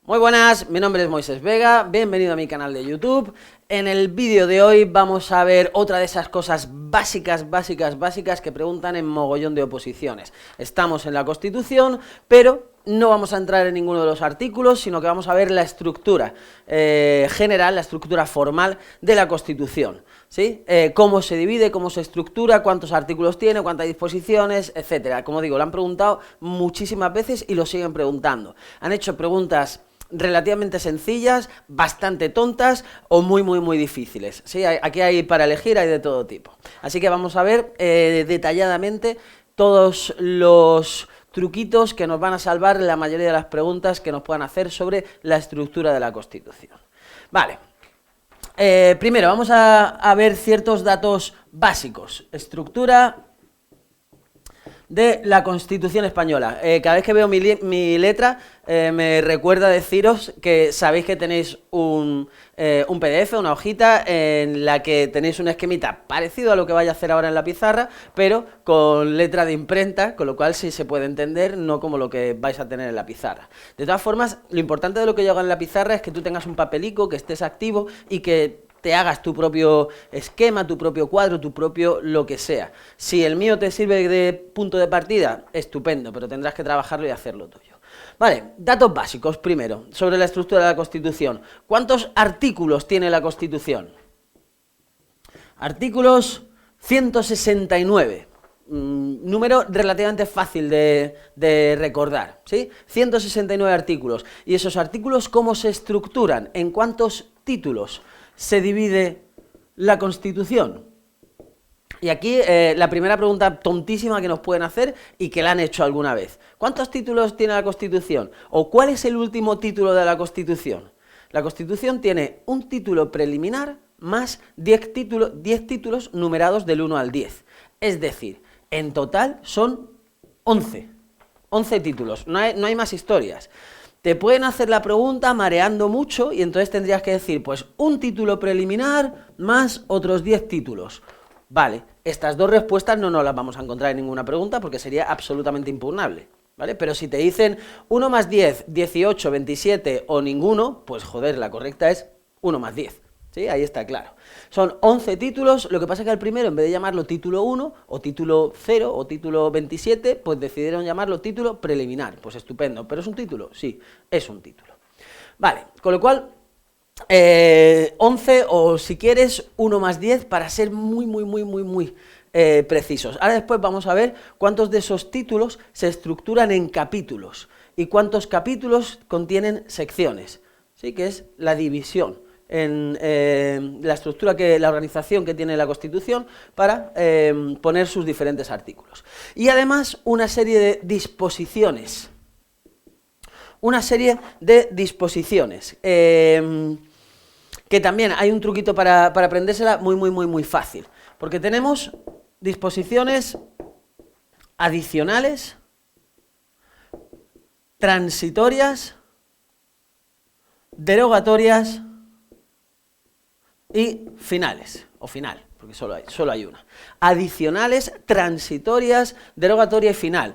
Muy buenas, mi nombre es Moisés Vega, bienvenido a mi canal de YouTube. En el vídeo de hoy vamos a ver otra de esas cosas básicas que preguntan en mogollón de oposiciones. Estamos en la Constitución, pero no vamos a entrar en ninguno de los artículos, sino que vamos a ver la estructura general, la estructura formal de la Constitución, ¿sí? Cómo se divide, cómo se estructura, cuántos artículos tiene, cuántas disposiciones, etcétera. Como digo, lo han preguntado muchísimas veces y lo siguen preguntando. Han hecho preguntas relativamente sencillas, bastante tontas o muy difíciles, ¿sí? Aquí hay para elegir, hay de todo tipo. Así que vamos a ver detalladamente todos los truquitos que nos van a salvar la mayoría de las preguntas que nos puedan hacer sobre la estructura de la Constitución. Vale, primero vamos a ver ciertos datos básicos. Estructura de la Constitución española. Cada vez que veo mi letra me recuerda deciros que sabéis que tenéis un PDF, una hojita en la que tenéis un esquemita parecido a lo que vaya a hacer ahora en la pizarra, pero con letra de imprenta, con lo cual sí se puede entender, no como lo que vais a tener en la pizarra. De todas formas, lo importante de lo que yo hago en la pizarra es que tú tengas un papelico, que estés activo y que te hagas tu propio esquema, tu propio cuadro, tu propio lo que sea. Si el mío te sirve de punto de partida, estupendo, pero tendrás que trabajarlo y hacerlo tuyo. Vale, datos básicos primero, sobre la estructura de la Constitución. ¿Cuántos artículos tiene la Constitución? Artículos 169. Número relativamente fácil de recordar, ¿sí? 169 artículos. ¿Y esos artículos cómo se estructuran? ¿En cuántos títulos se divide la Constitución? Y aquí la primera pregunta tontísima que nos pueden hacer y que la han hecho alguna vez. ¿Cuántos títulos tiene la Constitución? ¿O cuál es el último título de la Constitución? La Constitución tiene un título preliminar más 10 títulos numerados del 1 al 10. Es decir, en total son 11 títulos, no hay más historias. Te pueden hacer la pregunta mareando mucho y entonces tendrías que decir, pues, un título preliminar más otros 10 títulos. Vale, estas dos respuestas no nos las vamos a encontrar en ninguna pregunta porque sería absolutamente impugnable, ¿vale? Pero si te dicen 1 más 10, 18, 27 o ninguno, pues joder, la correcta es 1 más 10. ¿Sí? Ahí está claro. Son 11 títulos, lo que pasa es que al primero, en vez de llamarlo título 1, o título 0, o título 27, pues decidieron llamarlo título preliminar. Pues estupendo, ¿pero es un título? Sí, es un título. Vale, con lo cual, 11 o si quieres, 1 más 10 para ser muy precisos. Ahora después vamos a ver cuántos de esos títulos se estructuran en capítulos y cuántos capítulos contienen secciones, ¿sí? Que es la división en la estructura, la organización que tiene la Constitución para poner sus diferentes artículos. Y además una serie de disposiciones. Que también hay un truquito para aprendérsela muy fácil. Porque tenemos disposiciones adicionales, transitorias, derogatorias y finales, o final, porque solo hay una. Adicionales, transitorias, derogatoria y final.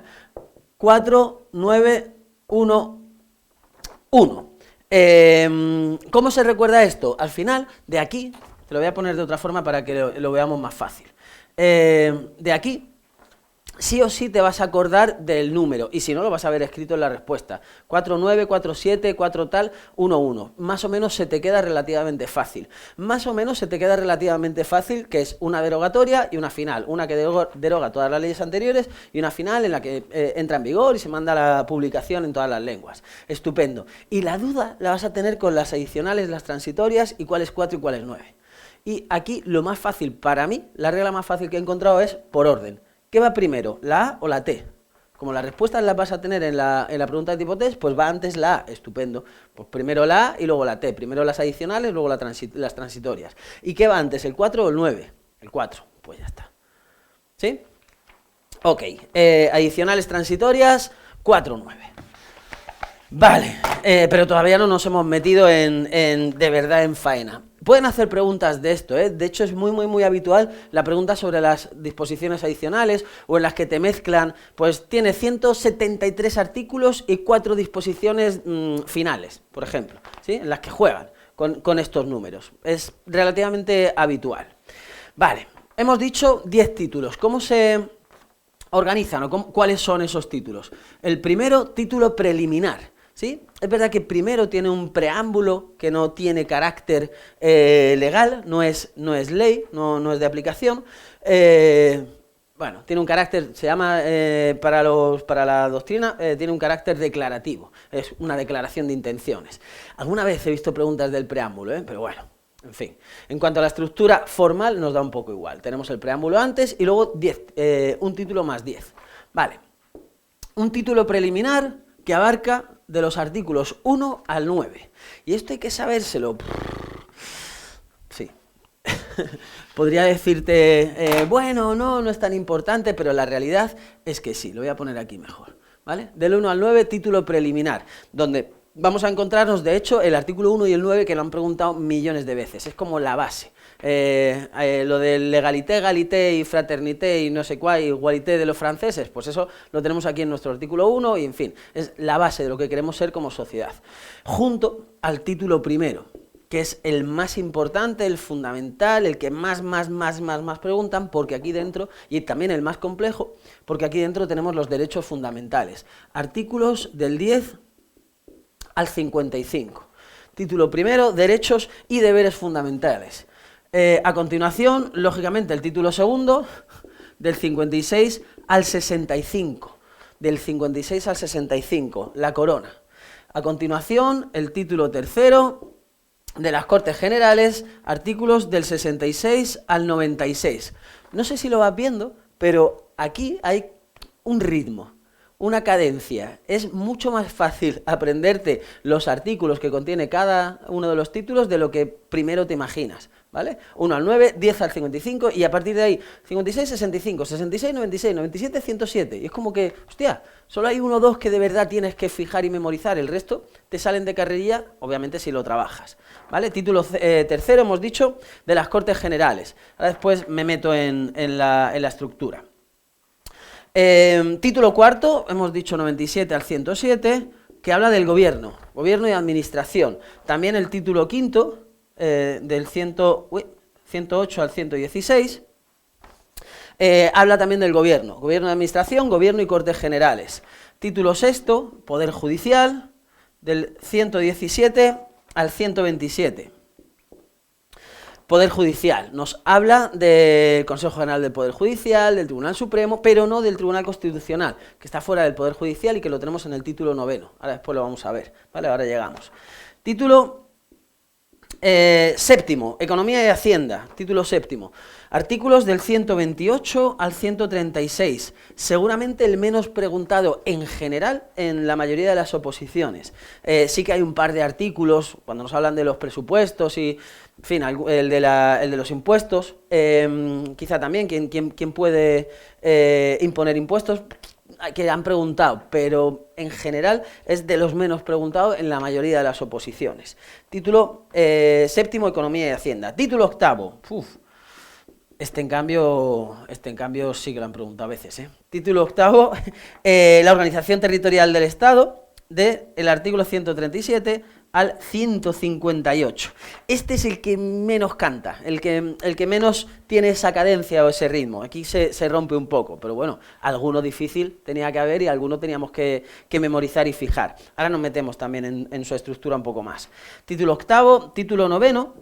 4, 9, 1, 1. ¿Cómo se recuerda esto? Al final, de aquí, te lo voy a poner de otra forma para que lo veamos más fácil. De aquí, sí o sí te vas a acordar del número, y si no lo vas a ver escrito en la respuesta. 4, 9, 4, 7, 4 tal, 1, 1. Más o menos se te queda relativamente fácil. Que es una derogatoria y una final. Una que deroga todas las leyes anteriores y una final en la que entra en vigor y se manda a la publicación en todas las lenguas. Estupendo. Y la duda la vas a tener con las adicionales, las transitorias y cuál es 4 y cuál es 9. Y aquí lo más fácil para mí, la regla más fácil que he encontrado es por orden. ¿Qué va primero, la A o la T? Como las respuestas las vas a tener en la pregunta de tipo test, pues va antes la A, estupendo. Pues primero la A y luego la T, primero las adicionales, luego las transitorias. ¿Y qué va antes, el 4 o el 9? El 4, pues ya está. ¿Sí? Ok, adicionales, transitorias, 4, 9. Vale, pero todavía no nos hemos metido de verdad en faena. Pueden hacer preguntas de esto, ¿eh? De hecho es muy habitual la pregunta sobre las disposiciones adicionales o en las que te mezclan, pues tiene 173 artículos y 4 disposiciones finales, por ejemplo, ¿sí? En las que juegan con estos números. Es relativamente habitual. Vale, hemos dicho 10 títulos. ¿Cómo se organizan o cuáles son esos títulos? El primero, título preliminar. ¿Sí? Es verdad que primero tiene un preámbulo que no tiene carácter legal, no es ley, no es de aplicación. Bueno, tiene un carácter, se llama, para la doctrina, tiene un carácter declarativo, es una declaración de intenciones. Alguna vez he visto preguntas del preámbulo, pero bueno, en fin. En cuanto a la estructura formal, nos da un poco igual. Tenemos el preámbulo antes y luego un título más 10. Vale, un título preliminar que abarca de los artículos 1 al 9. Y esto hay que sabérselo. Sí. Podría decirte, bueno, no es tan importante, pero la realidad es que sí. Lo voy a poner aquí mejor, ¿vale? Del 1 al 9, título preliminar, donde vamos a encontrarnos, de hecho, el artículo 1 y el 9 que lo han preguntado millones de veces. Es como la base. Lo de legalité, égalité y fraternité y no sé cuál, igualité de los franceses, pues eso lo tenemos aquí en nuestro artículo 1 y, en fin, es la base de lo que queremos ser como sociedad. Junto al título primero, que es el más importante, el fundamental, el que más preguntan, porque aquí dentro, y también el más complejo, porque aquí dentro tenemos los derechos fundamentales. Artículos del 10 al 55. Título primero, derechos y deberes fundamentales. A continuación, lógicamente, el título segundo, del 56 al 65. Del 56 al 65, la corona. A continuación, el título tercero, de las Cortes Generales, artículos del 66 al 96. No sé si lo vas viendo, pero aquí hay un ritmo, una cadencia. Es mucho más fácil aprenderte los artículos que contiene cada uno de los títulos de lo que primero te imaginas, ¿vale? 1 al 9, 10 al 55 y a partir de ahí 56, 65, 66, 96, 97, 107. Y es como que, hostia, solo hay 1 o 2 que de verdad tienes que fijar y memorizar. El resto te salen de carrerilla, obviamente si lo trabajas, ¿vale? Título tercero, hemos dicho, de las Cortes Generales. Ahora después me meto en la estructura. Título cuarto, hemos dicho 97 al 107, que habla del gobierno y administración. También el título quinto, del 108 al 116, habla también del gobierno y administración, gobierno y Cortes Generales. Título sexto, Poder Judicial, del 117 al 127. Poder Judicial, nos habla del Consejo General del Poder Judicial, del Tribunal Supremo, pero no del Tribunal Constitucional, que está fuera del Poder Judicial y que lo tenemos en el título noveno. Ahora después lo vamos a ver, ¿vale? Ahora llegamos. Título séptimo, Economía y Hacienda, título séptimo. Artículos del 128 al 136, seguramente el menos preguntado en general en la mayoría de las oposiciones. Sí que hay un par de artículos, cuando nos hablan de los presupuestos y, en fin, el de los impuestos, quizá también, ¿quién puede imponer impuestos? Que han preguntado, pero en general es de los menos preguntados en la mayoría de las oposiciones. Título séptimo, Economía y Hacienda. Título octavo, este en cambio sí que lo han preguntado a veces. Título octavo, la organización territorial del Estado, del artículo 137 al 158. Este es el que menos canta, el que menos tiene esa cadencia o ese ritmo. Aquí se rompe un poco, pero bueno, alguno difícil tenía que haber y alguno teníamos que memorizar y fijar. Ahora nos metemos también en su estructura un poco más. Título octavo, título noveno,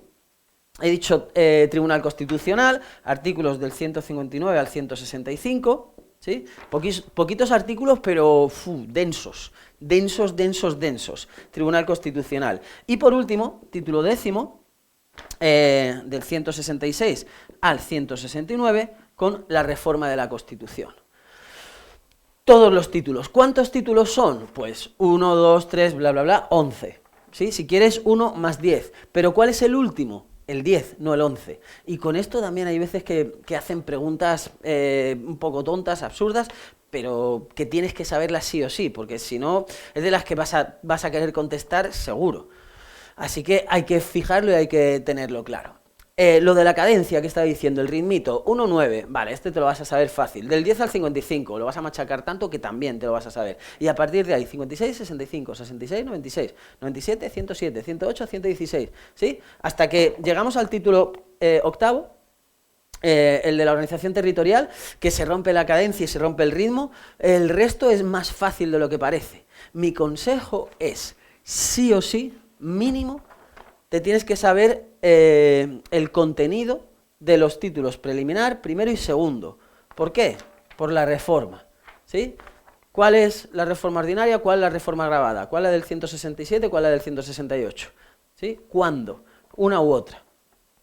he dicho Tribunal Constitucional, artículos del 159 al 165, ¿sí? Poquitos artículos, pero densos. Tribunal Constitucional. Y por último, título décimo, del 166 al 169, con la reforma de la Constitución. Todos los títulos. ¿Cuántos títulos son? Pues 1, 2, 3, bla, bla, bla, 11. ¿Sí? Si quieres 1 más 10. ¿Pero cuál es el último? El 10, no el 11. Y con esto también hay veces que hacen preguntas un poco tontas, absurdas, pero que tienes que saberlas sí o sí, porque si no, es de las que vas a querer contestar seguro. Así que hay que fijarlo y hay que tenerlo claro. Lo de la cadencia que estaba diciendo, el ritmito, 1-9, vale, este te lo vas a saber fácil. Del 10 al 55, lo vas a machacar tanto que también te lo vas a saber. Y a partir de ahí, 56, 65, 66, 96, 97, 107, 108, 116, ¿sí? Hasta que llegamos al título octavo, el de la organización territorial, que se rompe la cadencia y se rompe el ritmo. El resto es más fácil de lo que parece. Mi consejo es, sí o sí, mínimo, te tienes que saber el contenido de los títulos preliminar, primero y segundo. ¿Por qué? Por la reforma, ¿sí? ¿Cuál es la reforma ordinaria? ¿Cuál es la reforma agravada? ¿Cuál es la del 167? ¿Cuál es la del 168? ¿Sí? ¿Cuándo? Una u otra.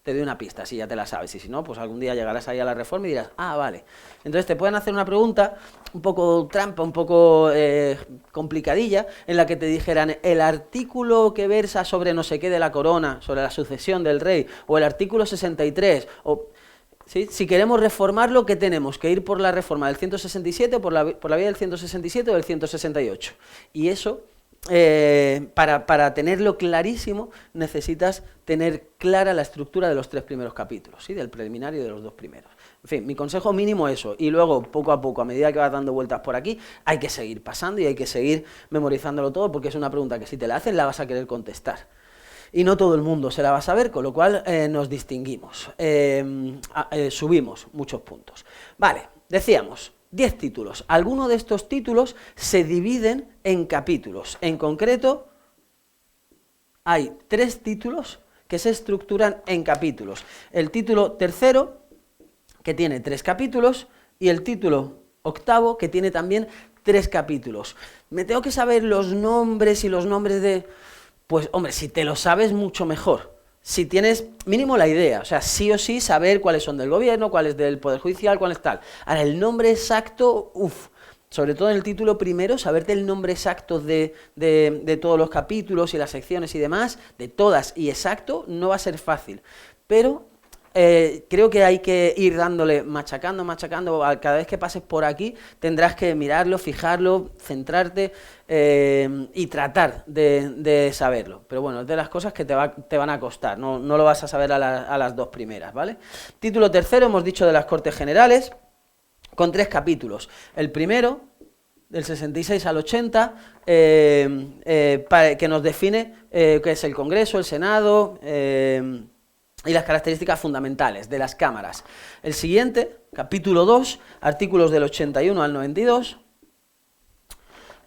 Te doy una pista, si ya te la sabes, y si no, pues algún día llegarás ahí a la reforma y dirás, ah, vale. Entonces te pueden hacer una pregunta un poco trampa, un poco complicadilla, en la que te dijeran, el artículo que versa sobre no sé qué de la corona, sobre la sucesión del rey, o el artículo 63, o... ¿sí? Si queremos reformarlo, ¿qué tenemos? Que ir por la reforma del 167, por la vía del 167 o del 168. Y eso... para tenerlo clarísimo, necesitas tener clara la estructura de los 3 primeros capítulos, ¿sí? Del preliminar y de los 2 primeros. En fin, mi consejo mínimo eso, y luego, poco a poco, a medida que vas dando vueltas por aquí, hay que seguir pasando y hay que seguir memorizándolo todo, porque es una pregunta que si te la hacen la vas a querer contestar. Y no todo el mundo se la va a saber, con lo cual nos distinguimos, subimos muchos puntos. Vale, decíamos... 10 títulos. Algunos de estos títulos se dividen en capítulos. En concreto, hay 3 títulos que se estructuran en capítulos. El título tercero, que tiene 3 capítulos, y el título octavo, que tiene también 3 capítulos. ¿Me tengo que saber los nombres y los nombres de...? Pues, hombre, si te lo sabes, mucho mejor. Si tienes mínimo la idea, o sea, sí o sí saber cuáles son del gobierno, cuáles del Poder Judicial, cuáles tal. Ahora, el nombre exacto, sobre todo en el título primero, saberte el nombre exacto de todos los capítulos y las secciones y demás, de todas y exacto, no va a ser fácil. Pero creo que hay que ir dándole, machacando, cada vez que pases por aquí tendrás que mirarlo, fijarlo, centrarte y tratar de saberlo. Pero bueno, es de las cosas que te van a costar, no lo vas a saber a las 2 primeras, ¿vale? Título tercero, hemos dicho de las Cortes Generales, con 3 capítulos. El primero, del 66 al 80, que nos define qué es el Congreso, el Senado... y las características fundamentales de las cámaras. El siguiente, capítulo 2, artículos del 81 al 92,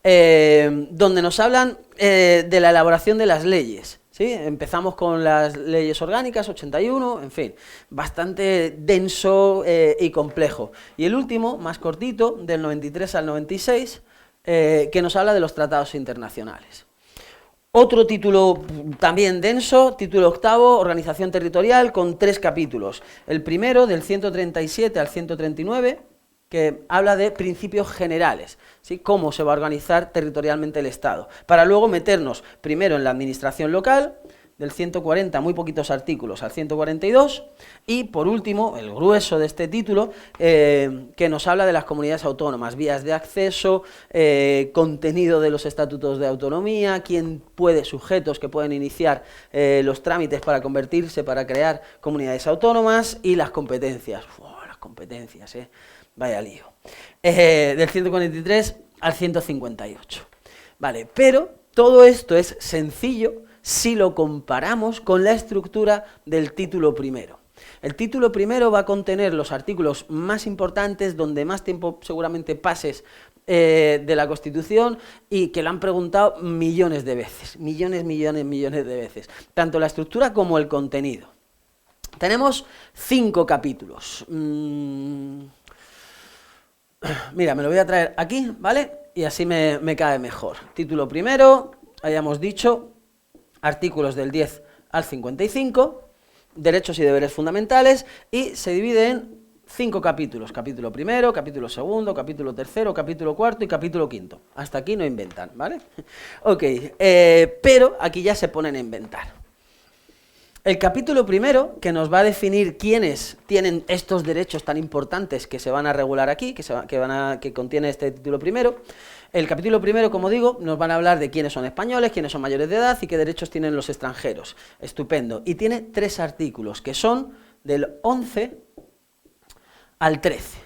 donde nos hablan de la elaboración de las leyes. ¿Sí? Empezamos con las leyes orgánicas, 81, en fin, bastante denso y complejo. Y el último, más cortito, del 93 al 96, que nos habla de los tratados internacionales. Otro título también denso, título octavo, organización territorial, con 3 capítulos. El primero, del 137 al 139, que habla de principios generales, ¿sí? Cómo se va a organizar territorialmente el Estado. Para luego meternos primero en la administración local, del 140, muy poquitos artículos, al 142, y por último, el grueso de este título, que nos habla de las comunidades autónomas, vías de acceso, contenido de los estatutos de autonomía, sujetos que pueden iniciar los trámites para convertirse, para crear comunidades autónomas, y las competencias. Las competencias, vaya lío. Del 143 al 158. Vale, pero todo esto es sencillo si lo comparamos con la estructura del título primero. El título primero va a contener los artículos más importantes, donde más tiempo seguramente pases de la Constitución, y que lo han preguntado millones de veces, millones de veces, tanto la estructura como el contenido. Tenemos 5 capítulos. Mira, me lo voy a traer aquí, ¿vale? Y así me cae mejor. Título primero, hayamos dicho... artículos del 10 al 55, derechos y deberes fundamentales, y se divide en 5 capítulos. Capítulo primero, capítulo segundo, capítulo tercero, capítulo cuarto y capítulo quinto. Hasta aquí no inventan, ¿vale? Ok, pero aquí ya se ponen a inventar. El capítulo primero, que nos va a definir quiénes tienen estos derechos tan importantes que se van a regular aquí, que contiene este título primero, El capítulo primero, como digo, nos van a hablar de quiénes son españoles, quiénes son mayores de edad y qué derechos tienen los extranjeros. Estupendo. Y tiene 3 artículos, que son del 11 al 13.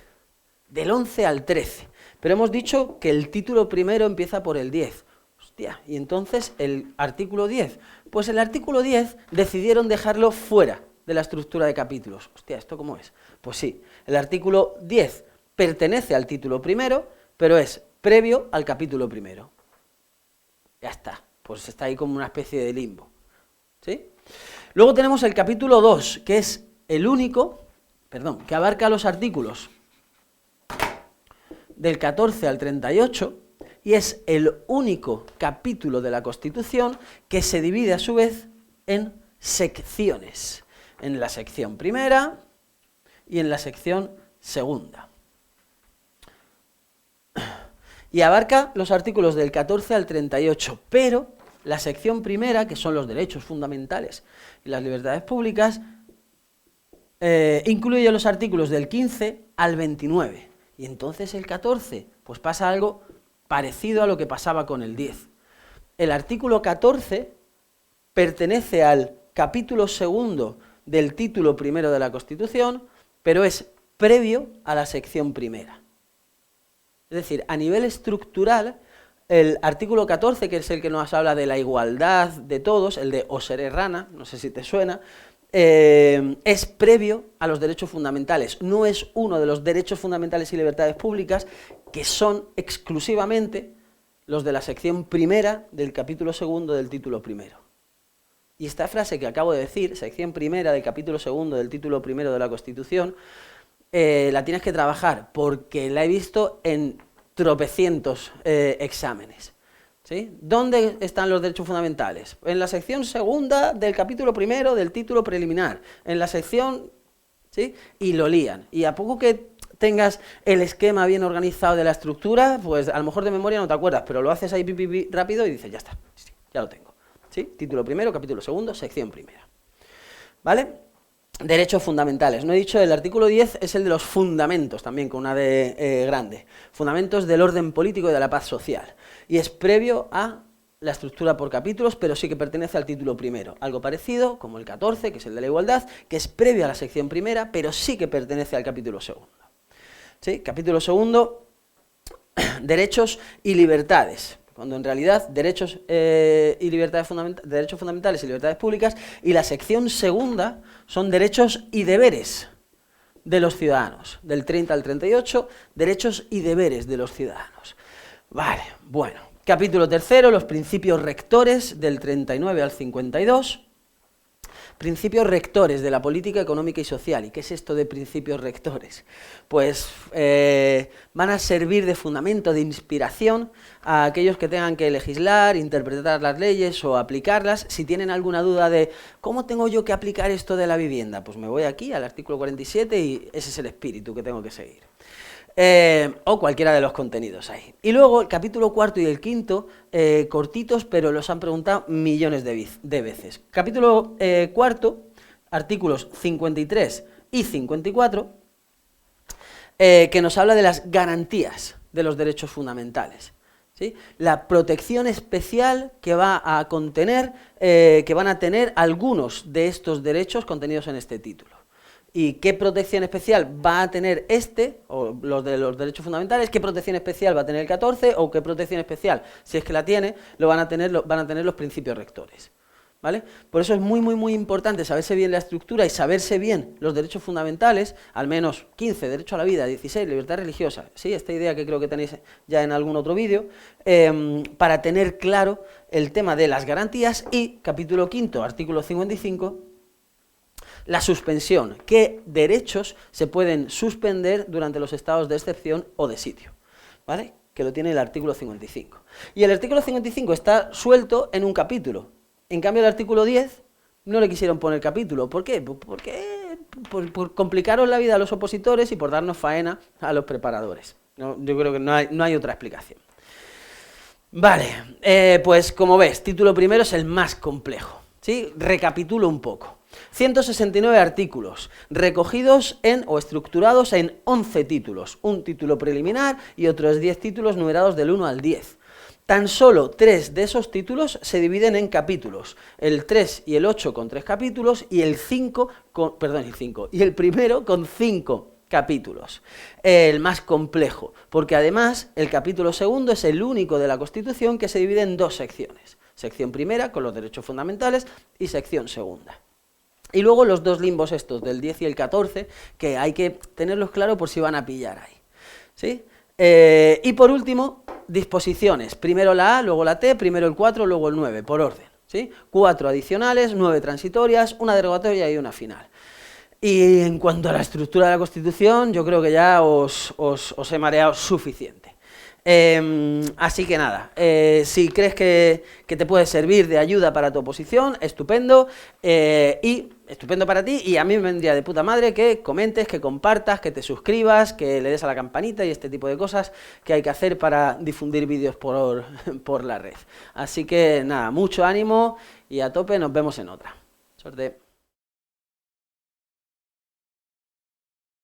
Del 11 al 13. Pero hemos dicho que el título primero empieza por el 10. Hostia, y entonces el artículo 10. Pues el artículo 10 decidieron dejarlo fuera de la estructura de capítulos. Hostia, ¿esto cómo es? Pues sí, el artículo 10 pertenece al título primero, pero es previo al capítulo primero. Ya está, pues está ahí como una especie de limbo. ¿Sí? Luego tenemos el capítulo 2, que es el único, que abarca los artículos del 14 al 38, y es el único capítulo de la Constitución que se divide a su vez en secciones. En la sección primera y en la sección segunda. Y abarca los artículos del 14 al 38, pero la sección primera, que son los derechos fundamentales y las libertades públicas, incluye los artículos del 15 al 29. Y entonces el 14, pues pasa algo parecido a lo que pasaba con el 10. El artículo 14 pertenece al capítulo segundo del título primero de la Constitución, pero es previo a la sección primera. Es decir, a nivel estructural, el artículo 14, que es el que nos habla de la igualdad de todos, el de o seré rana, no sé si te suena, es previo a los derechos fundamentales, no es uno de los derechos fundamentales y libertades públicas que son exclusivamente los de la sección primera del capítulo segundo del título primero. Y esta frase que acabo de decir, sección primera del capítulo segundo del título primero de la Constitución, la tienes que trabajar porque la he visto en tropecientos exámenes. ¿Sí? ¿Dónde están los derechos fundamentales? En la sección segunda del capítulo primero del título preliminar, en la sección, ¿sí? Y lo lían. Y a poco que tengas el esquema bien organizado de la estructura, pues a lo mejor de memoria no te acuerdas, pero lo haces ahí rápido y dices, ya está, sí, ya lo tengo. ¿Sí? Título primero, capítulo segundo, sección primera. ¿Vale? Derechos fundamentales. No he dicho, el artículo 10 es el de los fundamentos, también con una D grande. Fundamentos del orden político y de la paz social. Y es previo a la estructura por capítulos, pero sí que pertenece al título primero. Algo parecido, como el 14, que es el de la igualdad, que es previo a la sección primera, pero sí que pertenece al capítulo segundo. ¿Sí? Capítulo segundo, derechos y libertades. Cuando en realidad derechos y libertades derechos fundamentales y libertades públicas, y la sección segunda son derechos y deberes de los ciudadanos, del 30 al 38, derechos y deberes de los ciudadanos. Vale, bueno, capítulo tercero, los principios rectores, del 39 al 52, principios rectores de la política económica y social. ¿Y qué es esto de principios rectores? Pues van a servir de fundamento, de inspiración a aquellos que tengan que legislar, interpretar las leyes o aplicarlas. Si tienen alguna duda de ¿cómo tengo yo que aplicar esto de la vivienda? Pues me voy aquí al artículo 47 y ese es el espíritu que tengo que seguir. O cualquiera de los contenidos ahí. Y luego el capítulo cuarto y el quinto, cortitos, pero los han preguntado millones de veces. Capítulo cuarto, artículos 53 y 54, que nos habla de las garantías de los derechos fundamentales. ¿Sí? La protección especial que va a contener, que van a tener algunos de estos derechos contenidos en este título. ¿Y qué protección especial va a tener o los de los derechos fundamentales? ¿Qué protección especial va a tener el 14? ¿O qué protección especial, si es que la tiene, van a tener los principios rectores? ¿Vale? Por eso es muy, muy, muy importante saberse bien la estructura y saberse bien los derechos fundamentales, al menos 15, derecho a la vida, 16, libertad religiosa, ¿sí? Esta idea que creo que tenéis ya en algún otro vídeo, para tener claro el tema de las garantías. Y capítulo quinto, artículo 55, la suspensión. ¿Qué derechos se pueden suspender durante los estados de excepción o de sitio? ¿Vale? Que lo tiene el artículo 55. Y el artículo 55 está suelto en un capítulo. En cambio, el artículo 10 no le quisieron poner capítulo. ¿Por qué? Por complicaros la vida a los opositores y por darnos faena a los preparadores. No, yo creo que no hay otra explicación. Vale, pues como ves, título primero es el más complejo. ¿Sí? Recapitulo un poco. 169 artículos, recogidos o estructurados en 11 títulos, un título preliminar y otros 10 títulos numerados del 1 al 10. Tan solo 3 de esos títulos se dividen en capítulos, el 3 y el 8 con 3 capítulos y el primero con 5 capítulos, el más complejo, porque además el capítulo segundo es el único de la Constitución que se divide en 2 secciones, sección primera con los derechos fundamentales y sección segunda. Y luego los 2 limbos estos, del 10 y el 14, que hay que tenerlos claros por si van a pillar ahí, ¿sí? Y por último, disposiciones, primero la A, luego la T, primero el 4, luego el 9, por orden, ¿sí? 4 adicionales, 9 transitorias, una derogatoria y una final. Y en cuanto a la estructura de la Constitución, yo creo que ya os he mareado suficiente. Así que nada, si crees que te puede servir de ayuda para tu oposición, estupendo, y estupendo para ti, y a mí me vendría de puta madre que comentes, que compartas, que te suscribas, que le des a la campanita y este tipo de cosas que hay que hacer para difundir vídeos por la red. Así que nada, mucho ánimo y a tope, nos vemos en otra. Suerte.